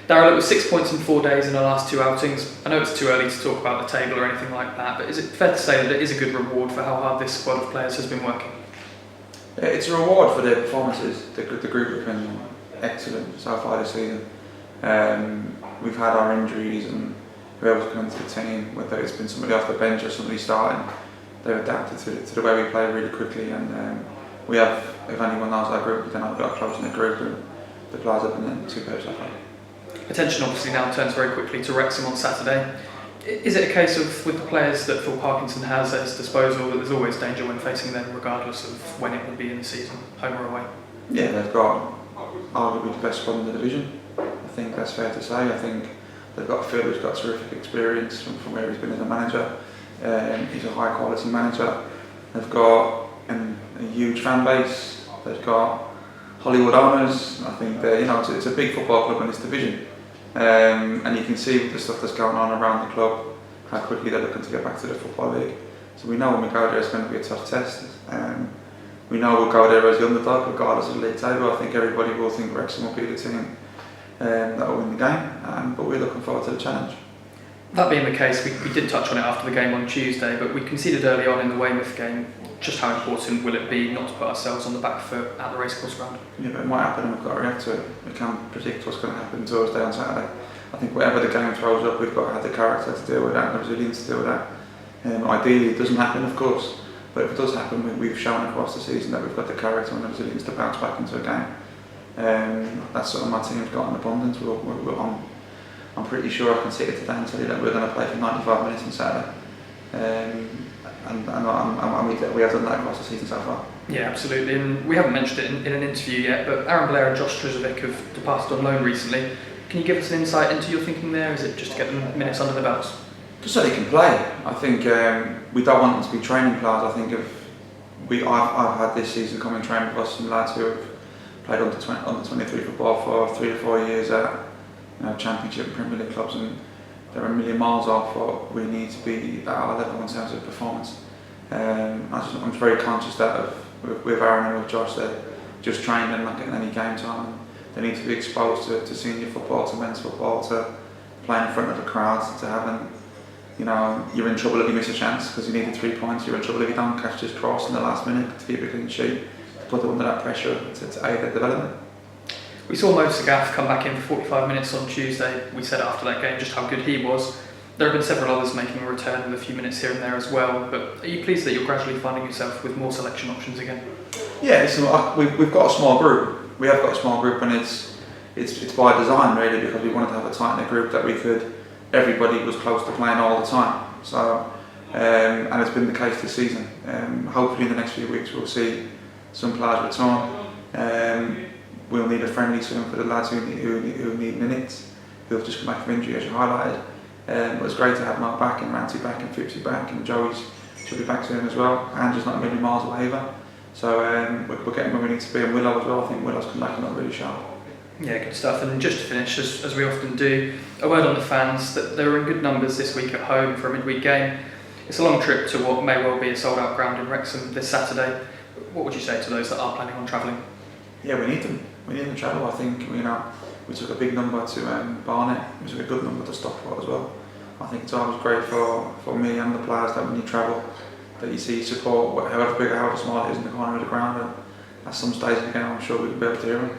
Daryl, it was 6 points in 4 days in the last 2 outings. I know it's too early to talk about the table or anything like that, but is it fair to say that it is a good reward for how hard this squad of players has been working? It's a reward for their performances. The group have been excellent so far this season. We've had our injuries, and whoever's come into the team, whether it's been somebody off the bench or somebody starting, they've adapted to the way we play really quickly. And we have, if anyone knows our group, then I've got close in the group, and the players have been superb so far. Attention obviously now turns very quickly to Wrexham on Saturday. Is it a case of, with the players that Phil Parkinson has at his disposal, that there's always danger when facing them regardless of when it will be in the season, home or away? Yeah, they've got arguably the best squad in the division. I think that's fair to say. I think they've got Phil who's got terrific experience from where he's been as a manager. He's a high quality manager. They've got a huge fan base. They've got Hollywood owners. I think it's a big football club in this division. And you can see with the stuff that's going on around the club how quickly they're looking to get back to the Football League. So we know when we go there it's going to be a tough test. We know we'll go there as the underdog regardless of the league table. I think everybody will think Wrexham will be the team that will win the game, but we're looking forward to the challenge. That being the case, we did touch on it after the game on Tuesday, but we conceded early on in the Weymouth game. Just how important will it be not to put ourselves on the back foot at the racecourse ground? Yeah, but it might happen and we've got to react to it. We can't predict what's going to happen Thursday on Saturday. I think whatever the game throws up, we've got to have the character to deal with that and the resilience to deal with that. Ideally it doesn't happen, of course, but if it does happen, we've shown across the season that we've got the character and the resilience to bounce back into a game. That's something my team's got in abundance. I'm pretty sure I can sit here today and tell you that we're going to play for 95 minutes on Saturday. And we have done that across the season so far. Yeah, absolutely, and we haven't mentioned it in an interview yet, but Aaron Blair and Josh Trzovic have departed on loan recently. Can you give us an insight into your thinking there? Is it just to get them minutes under the belts? Just so they can play. I think we don't want them to be training players. I think I've had this season come and train with us some lads who have played under 23 football for 3 or 4 years at Championship and Premier League clubs, and they're a million miles off what we need to be at our level in terms of performance. I'm very conscious that with Aaron and with Josh, they're just trained and not getting any game time. And they need to be exposed to senior football, to men's football, to playing in front of a crowd, to having, you're in trouble if you miss a chance because you needed 3 points. You're in trouble if you don't catch this cross in the last minute to keep a clean sheet, to put them under that pressure to aid their development. We saw Mo Sagaf come back in for 45 minutes on Tuesday. We said after that game just how good he was. There have been several others making a return with a few minutes here and there as well, but are you pleased that you're gradually finding yourself with more selection options again? Yeah, we've got a small group. We have got a small group, and it's by design really, because we wanted to have a tight-knit group that everybody was close to playing all the time. So, and it's been the case this season. Hopefully in the next few weeks we'll see some players return. We'll need a friendly soon for the lads who need minutes, who have just come back from injury, as you highlighted. But it's great to have Mark back, and Ranty back, and Fipsy back, and Joey's should be back soon as well. Andrew's not a million miles away either. So we're getting where we need to be, and Willow as well. I think Willow's come back and not really sharp. Yeah, good stuff. And just to finish, as we often do, a word on the fans, that they were in good numbers this week at home for a midweek game. It's a long trip to what may well be a sold-out ground in Wrexham this Saturday. What would you say to those that are planning on travelling? Yeah, we need them. We need them to travel. I think we took a big number to Barnet. We took a good number to Stockport as well. I think it's always great for me and the players that when you travel, that you see support, however big or however small it is, in the corner of the ground. And at some stage of the game, I'm sure we'll be able to hear them.